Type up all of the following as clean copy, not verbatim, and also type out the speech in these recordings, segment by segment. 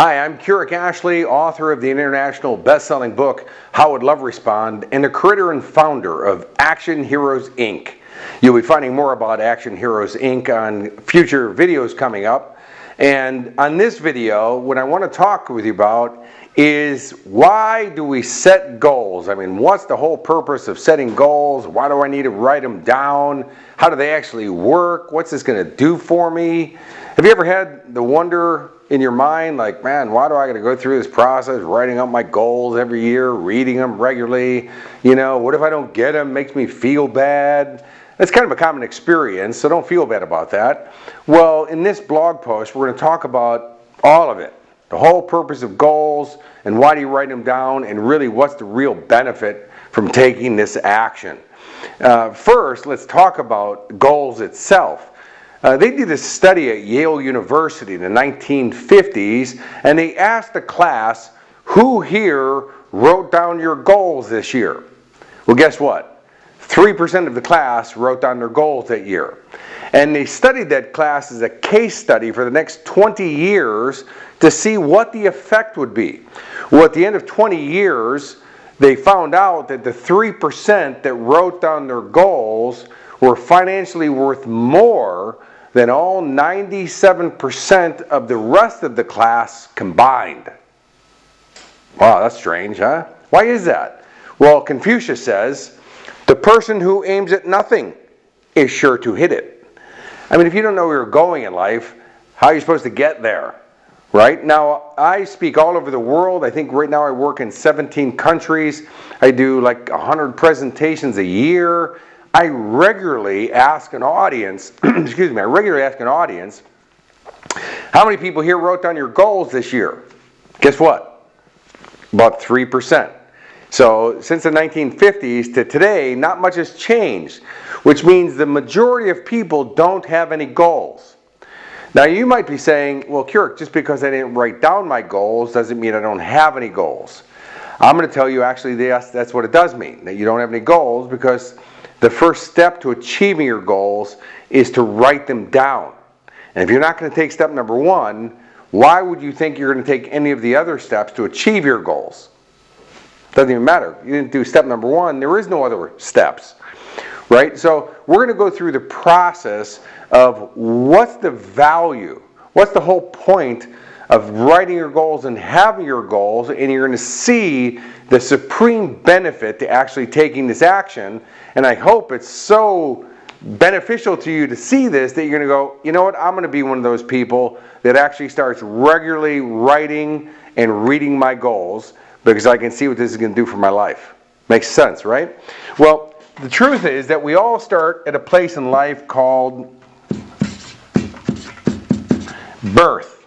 Hi, I'm Kurek, author of the international best-selling book, How Would Love Respond, and the creator and founder of Action Heroes, Inc. You'll be finding more about Action Heroes, Inc. on future videos coming up. And on this video, what I want to talk with you about is why do we set goals? I mean, what's the whole purpose of setting goals? Why do I need to write them down? How do they actually work? What's this going to do for me? Have you ever had the wonder in your mind, like, man, why do I got to go through this process, writing up my goals every year, reading them regularly? You know, what if I don't get them? It makes me feel bad. That's kind of a common experience, so don't feel bad about that. Well, in this blog post, we're going to talk about all of it. The whole purpose of goals, and why do you write them down, and really what's the real benefit from taking this action. First, let's talk about goals itself. They did a study at Yale University in the 1950s, and they asked the class, who here wrote down your goals this year? Well, guess what? 3% of the class wrote down their goals that year. And they studied that class as a case study for the next 20 years to see what the effect would be. Well, at the end of 20 years, they found out that the 3% that wrote down their goals were financially worth more than all 97% of the rest of the class combined. Wow, that's strange, huh? Why is that? Well, Confucius says, the person who aims at nothing is sure to hit it. I mean, if you don't know where you're going in life, how are you supposed to get there? Right? Now, I speak all over the world. I think right now I work in 17 countries. I do like 100 presentations a year. I regularly ask an audience, how many people here wrote down your goals this year? Guess what? About 3%. So since the 1950s to today, not much has changed, which means the majority of people don't have any goals. Now you might be saying, well, Kurek, just because I didn't write down my goals doesn't mean I don't have any goals. I'm going to tell you actually that's what it does mean, that you don't have any goals, because the first step to achieving your goals is to write them down. And if you're not going to take step number one, why would you think you're going to take any of the other steps to achieve your goals? Doesn't even matter. You didn't do step number one. There is no other steps. Right? So we're going to go through the process of what's the value, what's the whole point of writing your goals and having your goals, and you're going to see the supreme benefit to actually taking this action. And I hope it's so beneficial to you to see this that you're going to go, you know what, I'm going to be one of those people that actually starts regularly writing and reading my goals, because I can see what this is going to do for my life. Makes sense, right? Well, the truth is that we all start at a place in life called birth.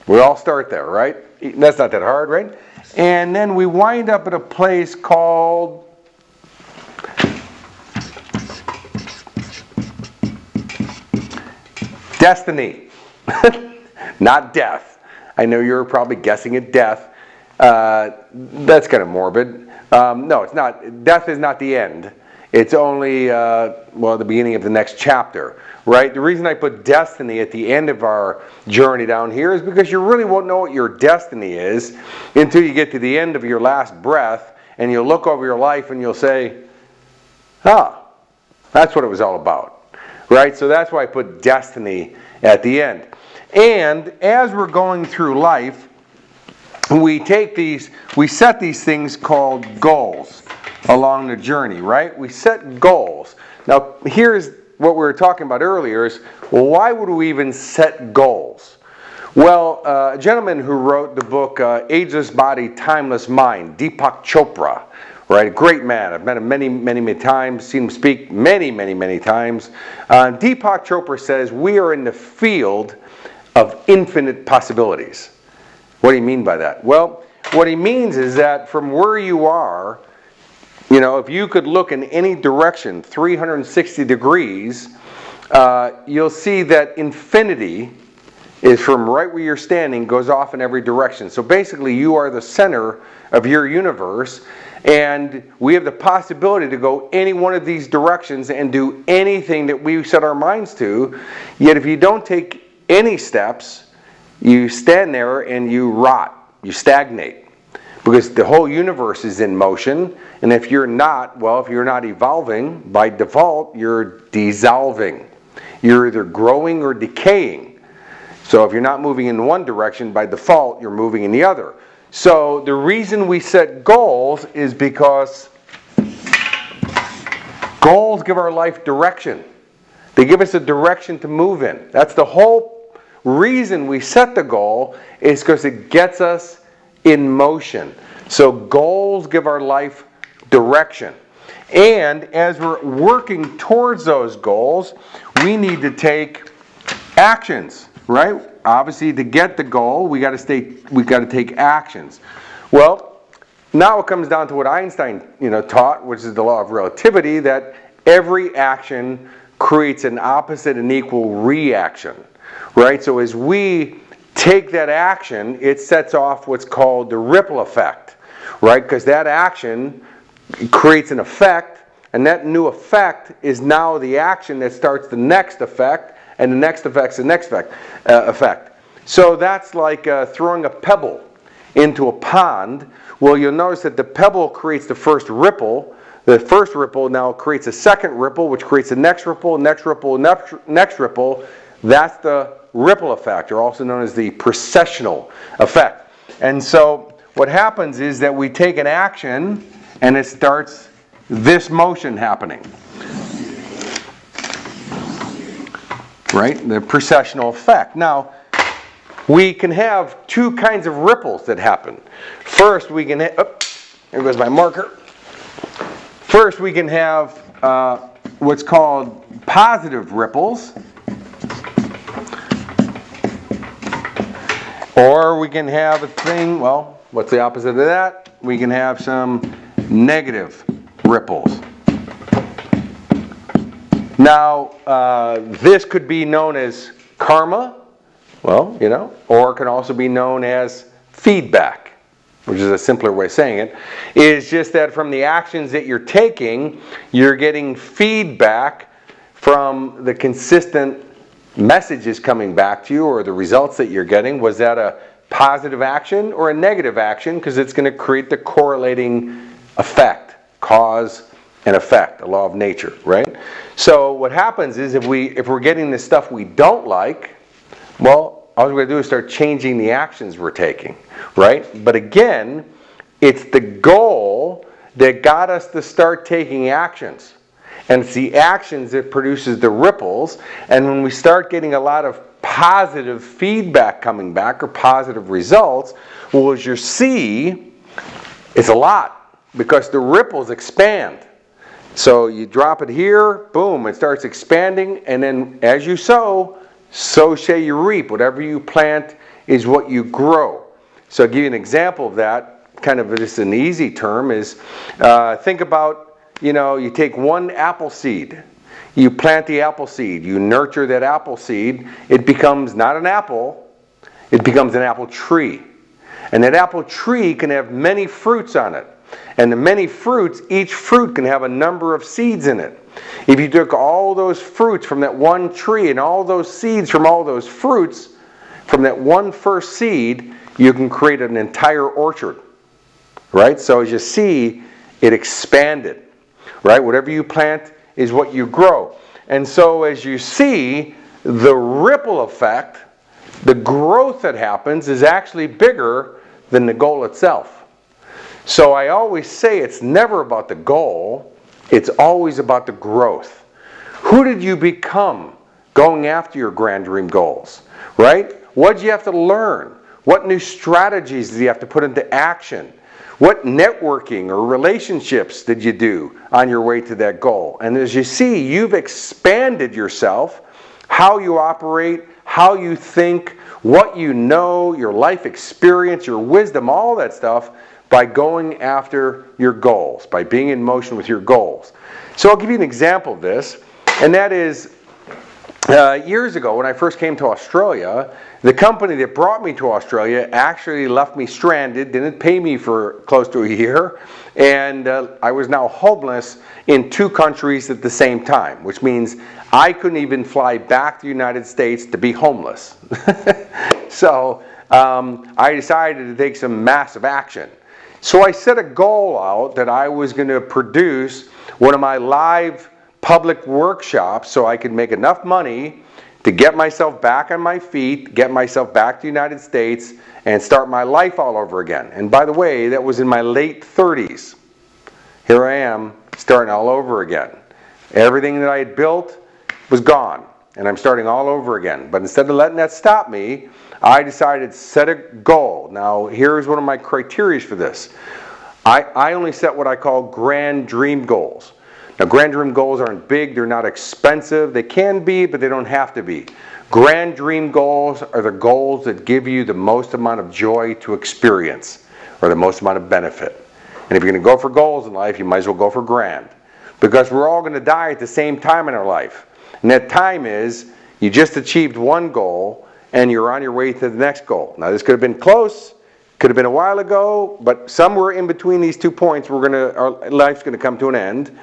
We all start there, right? That's not that hard, right? And then we wind up at a place called destiny. Not death. I know you're probably guessing at death. That's kind of morbid. No, it's not. Death is not the end. It's only, the beginning of the next chapter, right? The reason I put destiny at the end of our journey down here is because you really won't know what your destiny is until you get to the end of your last breath, and you'll look over your life and you'll say, that's what it was all about, right? So that's why I put destiny at the end. And as we're going through life, we set these things called goals along the journey, right? We set goals. Now, here's what we were talking about earlier is, well, why would we even set goals? Well, a gentleman who wrote the book Ageless Body, Timeless Mind, Deepak Chopra, right? Great man. I've met him many, many, many times, seen him speak many, many, many times. Deepak Chopra says, we are in the field of infinite possibilities. What do you mean by that? Well, what he means is that from where you are, you know, if you could look in any direction, 360 degrees, you'll see that infinity is from right where you're standing, goes off in every direction. So basically, you are the center of your universe, and we have the possibility to go any one of these directions and do anything that we set our minds to. Yet if you don't take any steps, you stand there and you rot, you stagnate. Because the whole universe is in motion, and if you're not, well, if you're not evolving, by default, you're dissolving. You're either growing or decaying. So if you're not moving in one direction, by default, you're moving in the other. So the reason we set goals is because goals give our life direction. They give us a direction to move in. That's the whole reason we set the goal, is because it gets us in motion. So goals give our life direction. And as we're working towards those goals, we need to take actions, right? Obviously, to get the goal, we got to take actions. Well, now it comes down to what Einstein, taught, which is the law of relativity, that every action creates an opposite and equal reaction, right? So as we take that action, it sets off what's called the ripple effect, right? Because that action creates an effect, and that new effect is now the action that starts the next effect, and the next effect's the next effect. So that's like throwing a pebble into a pond. Well, you'll notice that the pebble creates the first ripple. The first ripple now creates a second ripple, which creates the next ripple, next ripple, next ripple. That's the ripple effect, or also known as the processional effect. And so what happens is that we take an action and it starts this motion happening. Right? The processional effect. Now, we can have two kinds of ripples that happen. First, we can there goes my marker. First, we can have what's called positive ripples. Or we can have a thing, well, what's the opposite of that? We can have some negative ripples. Now, this could be known as karma, well, or it can also be known as feedback, which is a simpler way of saying it. It's just that from the actions that you're taking, you're getting feedback from the consistent messages coming back to you, or the results that you're getting. Was that a positive action or a negative action? Because it's going to create the correlating effect, cause and effect, the law of nature, right? So what happens is if we're getting the stuff we don't like, well, all we're going to do is start changing the actions we're taking, right? But again, it's the goal that got us to start taking actions. And it's the actions that produces the ripples. And when we start getting a lot of positive feedback coming back, or positive results, well, as you see, it's a lot, because the ripples expand. So you drop it here, boom, it starts expanding, and then as you sow, so shall you reap. Whatever you plant is what you grow. So I'll give you an example of that, kind of just an easy term, is think about, you take one apple seed, you plant the apple seed, you nurture that apple seed, it becomes not an apple, it becomes an apple tree. And that apple tree can have many fruits on it. And the many fruits, each fruit can have a number of seeds in it. If you took all those fruits from that one tree and all those seeds from all those fruits, from that one first seed, you can create an entire orchard. Right? So as you see, it expanded. Right? Whatever you plant is what you grow. And so as you see, the ripple effect, the growth that happens, is actually bigger than the goal itself. So I always say it's never about the goal, it's always about the growth. Who did you become going after your grand dream goals? Right? What did you have to learn? What new strategies did you have to put into action? What networking or relationships did you do on your way to that goal? And as you see, you've expanded yourself, how you operate, how you think, what you know, your life experience, your wisdom, all that stuff, by going after your goals, by being in motion with your goals. So I'll give you an example of this, and that is years ago when I first came to Australia, the company that brought me to Australia actually left me stranded, didn't pay me for close to a year, and I was now homeless in 2 countries at the same time, which means I couldn't even fly back to the United States to be homeless. So I decided to take some massive action. So I set a goal out that I was going to produce one of my live public workshops so I could make enough money to get myself back on my feet, get myself back to the United States, and start my life all over again. And by the way, that was in my late 30s. Here I am, starting all over again. Everything that I had built was gone, and I'm starting all over again. But instead of letting that stop me, I decided to set a goal. Now, here's one of my criteria for this. I only set what I call grand dream goals. Now, grand dream goals aren't big, they're not expensive. They can be, but they don't have to be. Grand dream goals are the goals that give you the most amount of joy to experience, or the most amount of benefit. And if you're going to go for goals in life, you might as well go for grand. Because we're all going to die at the same time in our life. And that time is, you just achieved one goal, and you're on your way to the next goal. Now, this could have been close, could have been a while ago, but somewhere in between these 2 points, our life's going to come to an end.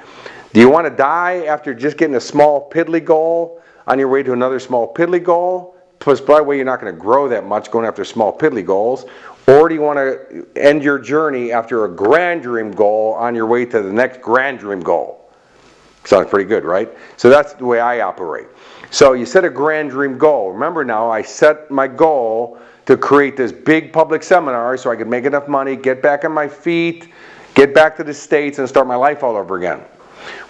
Do you want to die after just getting a small piddly goal on your way to another small piddly goal? Plus, by the way, you're not going to grow that much going after small piddly goals. Or do you want to end your journey after a grand dream goal on your way to the next grand dream goal? Sounds pretty good, right? So that's the way I operate. So you set a grand dream goal. Remember now, I set my goal to create this big public seminar so I could make enough money, get back on my feet, get back to the States, and start my life all over again.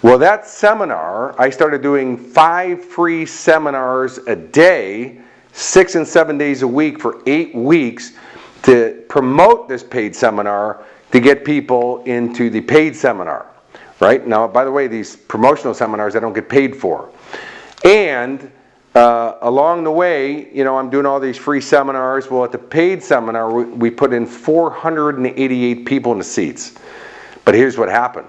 Well, that seminar, I started doing 5 free seminars a day, 6 and 7 days a week for 8 weeks to promote this paid seminar to get people into the paid seminar. Right? Now, by the way, these promotional seminars I don't get paid for. And along the way, I'm doing all these free seminars. Well, at the paid seminar, we put in 488 people in the seats. But here's what happened.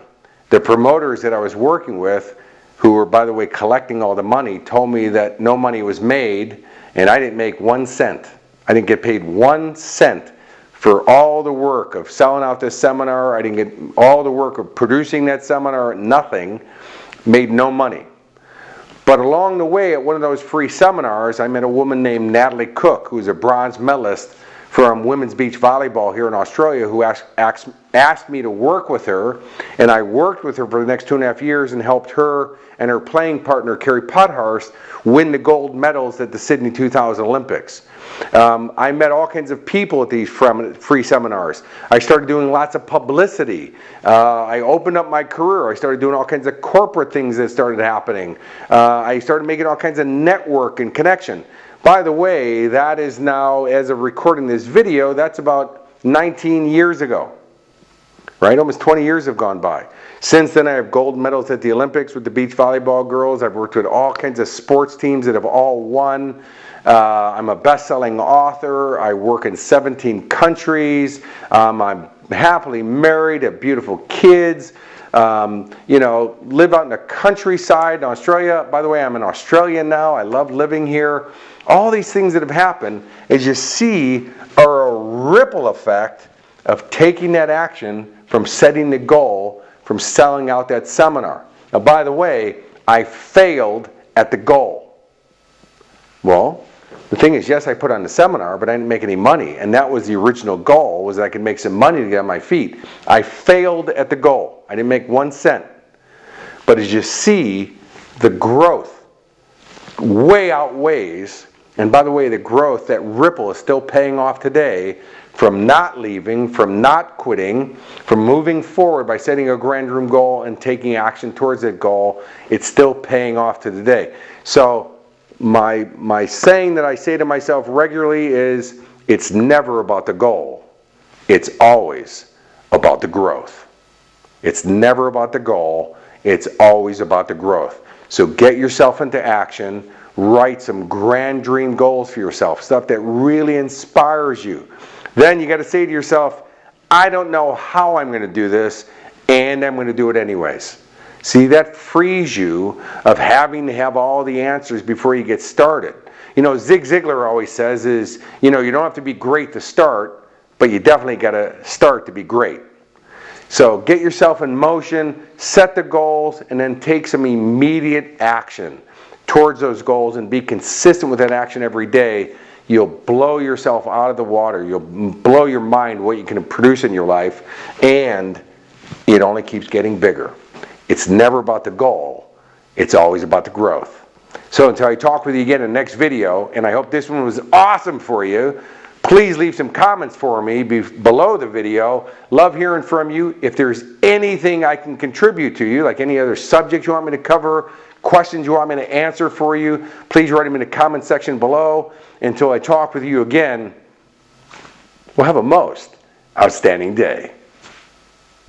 The promoters that I was working with, who were, by the way, collecting all the money, told me that no money was made, and I didn't make 1 cent. I didn't get paid 1 cent for all the work of selling out this seminar. I didn't get all the work of producing that seminar. Nothing. Made no money. But along the way, at one of those free seminars, I met a woman named Natalie Cook, who's a bronze medalist from women's beach volleyball here in Australia, who asked me to work with her, and I worked with her for the next 2.5 years and helped her and her playing partner, Carrie Pothurst, win the gold medals at the Sydney 2000 Olympics. I met all kinds of people at these free seminars. I started doing lots of publicity. I opened up my career. I started doing all kinds of corporate things that started happening. I started making all kinds of network and connection. By the way, that is now, as of recording this video, that's about 19 years ago. Right? Almost 20 years have gone by. Since then, I have gold medals at the Olympics with the beach volleyball girls. I've worked with all kinds of sports teams that have all won. I'm a best-selling author. I work in 17 countries. I'm happily married, have beautiful kids. Live out in the countryside in Australia. By the way, I'm an Australian now. I love living here. All these things that have happened, as you see, are a ripple effect of taking that action from setting the goal, from selling out that seminar. Now, by the way, I failed at the goal. Well, the thing is, yes, I put on the seminar, but I didn't make any money. And that was the original goal, was that I could make some money to get on my feet. I failed at the goal. I didn't make 1 cent. But as you see, the growth way outweighs, and by the way, the growth, that ripple is still paying off today from not leaving, from not quitting, from moving forward by setting a grand dream goal and taking action towards that goal. It's still paying off to today. So my saying that I say to myself regularly is, it's never about the goal. It's always about the growth. It's never about the goal. It's always about the growth. So get yourself into action. Write some grand dream goals for yourself, stuff that really inspires you. Then you got to say to yourself, I don't know how I'm going to do this, and I'm going to do it anyways. See, that frees you of having to have all the answers before you get started. Zig Ziglar always says is, you don't have to be great to start, but you definitely got to start to be great. So get yourself in motion, set the goals, and then take some immediate action towards those goals and be consistent with that action every day. you'll blow yourself out of the water. You'll blow your mind what you can produce in your life, and it only keeps getting bigger. It's never about the goal. It's always about the growth. So until I talk with you again in the next video, and I hope this one was awesome for you, please leave some comments for me below the video. Love hearing from you. If there's anything I can contribute to you, like any other subject you want me to cover, questions you want me to answer for you, please write them in the comment section below. Until I talk with you again, well, have a most outstanding day.